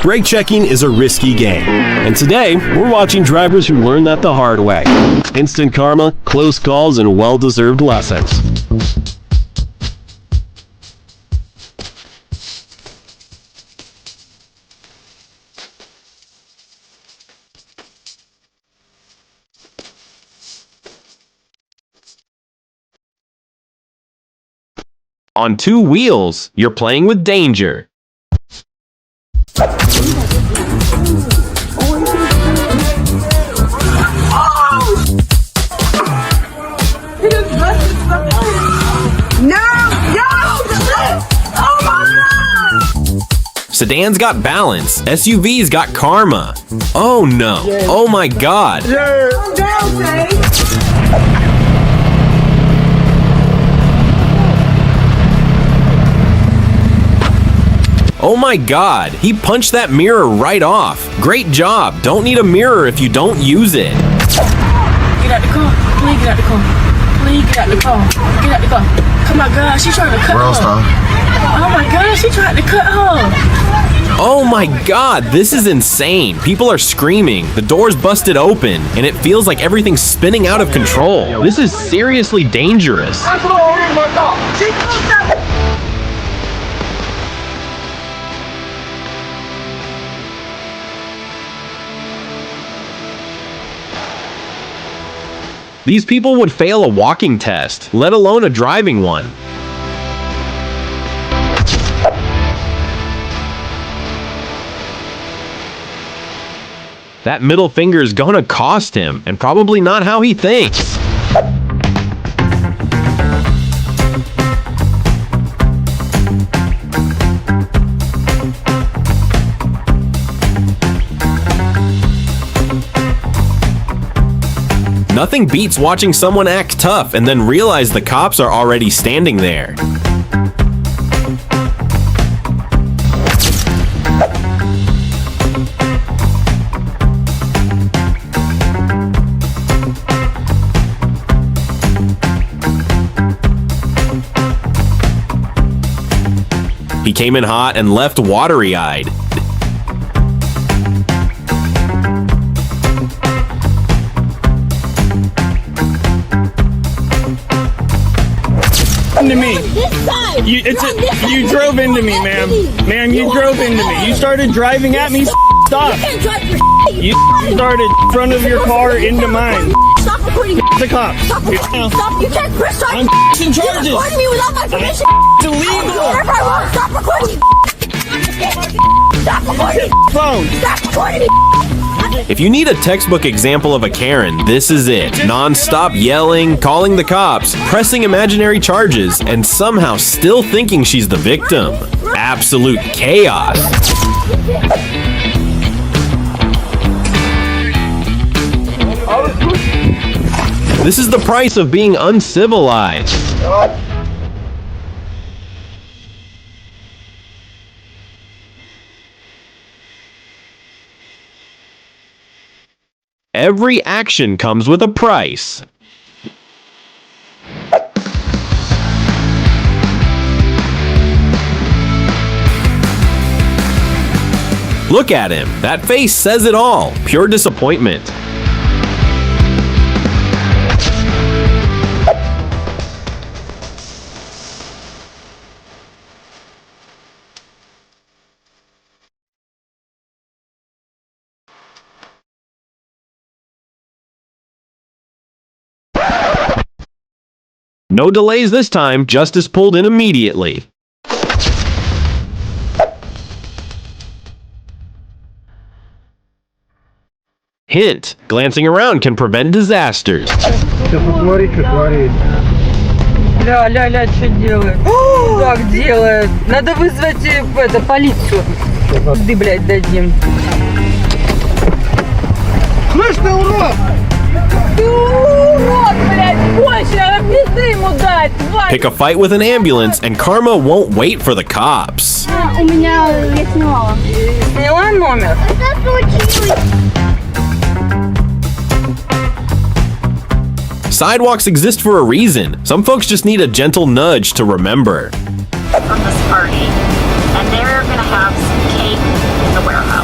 Brake checking is a risky game, and today we're watching drivers who learn that the hard way. Instant karma, close calls, and well-deserved lessons. On two wheels, you're playing with danger. Sedans got balance. SUVs got karma. Oh no. Oh my god. Oh my god. He punched that mirror right off. Great job. Don't need a mirror if you don't use it. Get out the car. Please get out the car. Please get out the car. Get out the car. Come on, God. She's trying to cut her. Oh my god, she tried to cut her. Oh my god, this is insane. People are screaming, the door's busted open, and it feels like everything's spinning out of control. This is seriously dangerous. These people would fail a walking test, let alone a driving one. That middle finger is gonna cost him, and probably not how he thinks. Nothing beats watching someone act tough and then realize the cops are already standing there. He came in hot and left watery-eyed. Into me. You drove into me, ma'am. Ma'am, you drove into me. You started driving at me. Stop. You started in front of your car into mine. Stop recording. The cops. Stop. You can't press charges. I'm in charges. You're recording me without my permission. It's illegal. Stop recording. Stop recording. Phone. Stop recording. If you need a textbook example of a Karen, this is it. Non-stop yelling, calling the cops, pressing imaginary charges, and somehow still thinking she's the victim. Absolute chaos. This is the price of being uncivilized. Every action comes with a price. Look at him. That face says it all. Pure disappointment. No delays this time, justice pulled in immediately. Hint, glancing around can prevent disasters. Ля, что делает? Так делает. Надо вызвать полицию. Ты, блядь, дадим. Слышь ты, урод! Ты урод, блядь, больше пизды ему дать, тварь! Pick a fight with an ambulance and karma won't wait for the cops. У меня я сняла. Сняла номер? Это случилось. Sidewalks exist for a reason. Some folks just need a gentle nudge to remember. From this party, and they're gonna have some cake in the warehouse.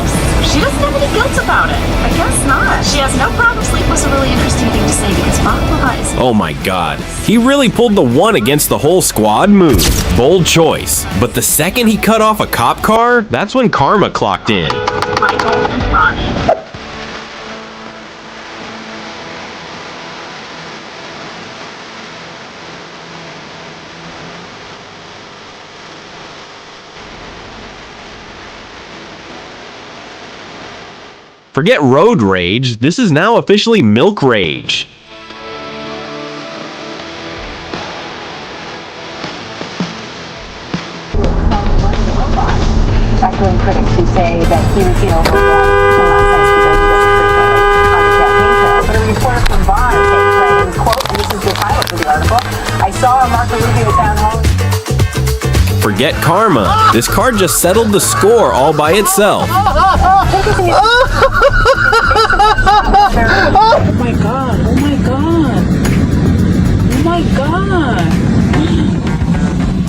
Oh my god. He really pulled the one against the whole squad move. Bold choice. But the second he cut off a cop car, that's when karma clocked in. Forget road rage, this is now officially milk rage. Echoing critics who say that he was, some nonsense because he doesn't appreciate on the campaign trail. But a reporter from Vaughn saying, quote, and this is the title for the article, I saw Marco Rubio town hall. Forget karma. This car just settled the score all by itself. Oh my god, oh my god. Oh my god.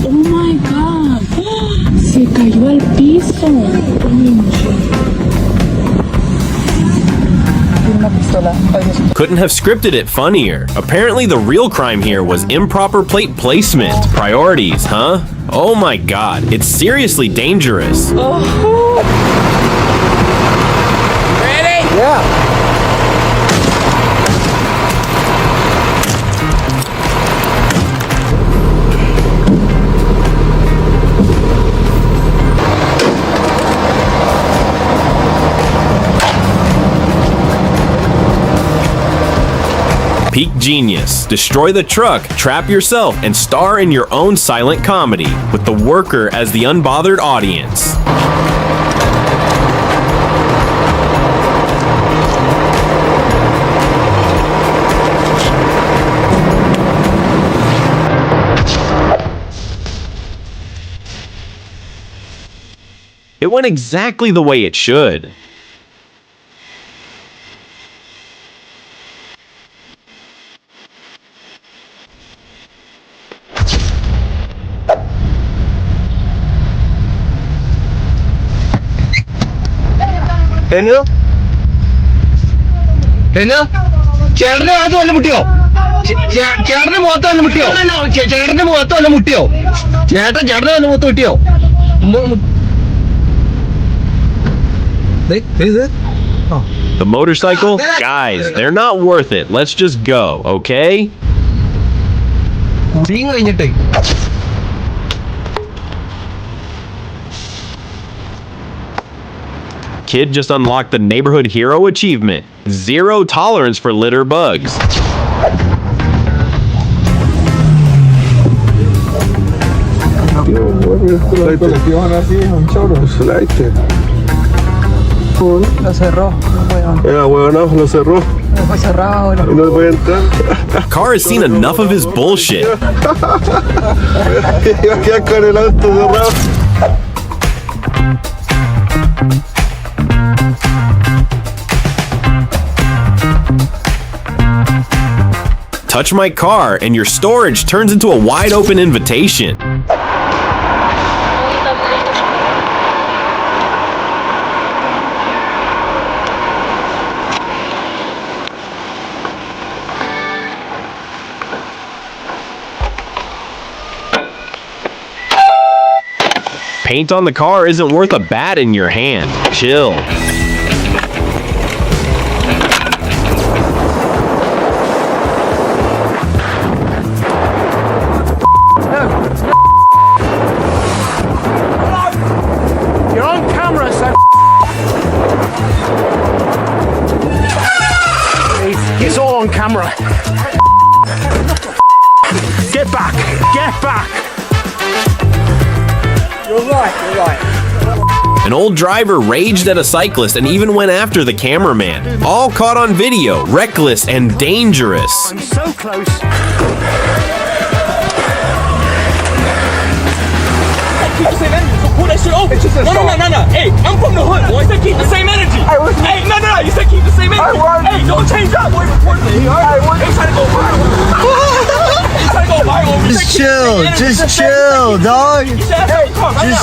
Oh my god. Se cayó al piso. Couldn't have scripted it funnier. Apparently the real crime here was improper plate placement. Priorities, huh? Oh my god, it's seriously dangerous. Ready? Yeah. Peak genius. Destroy the truck, trap yourself, and star in your own silent comedy, with the worker as the unbothered audience. It went exactly the way it should. Hello? Hello? ചേട്ടന്റെ മുഖത്ത് വല്ല മുട്ടിയോ? ചേട്ടന്റെ മുഖത്ത് വല്ല മുട്ടിയോ? ചേട്ടന്റെ മുഖത്ത് വല്ല മുട്ടിയോ? ചേട്ടന്റെ വല്ല മുഖത്ത് മുട്ടിയോ? The motorcycle? Guys, they're not worth it. Let's just go, okay? കുടിയും കഴിഞ്ഞിട്ടേ. Kid just unlocked the neighborhood hero achievement. 0 tolerance for litter bugs. Lo cerró, weón. Lo cerró. Fue cerrado. No puede entrar. Car has seen enough of his bullshit. Iba a quedar con el auto cerrado. Touch my car and your storage turns into a wide open invitation. Paint on the car isn't worth a bat in your hand. Chill. You're on camera, so it's all on camera. Get back! Get back! You're right. An old driver raged at a cyclist and even went after the cameraman. All caught on video, reckless and dangerous. I'm so close. Keep the same energy. So pull that shit over. No. Hey, I'm from the hood, boy. You said keep the same energy. Hey, no. You said keep the same energy. Hey, don't change up, boy. Reportedly. Hey, trying to go viral. Just chill, dog.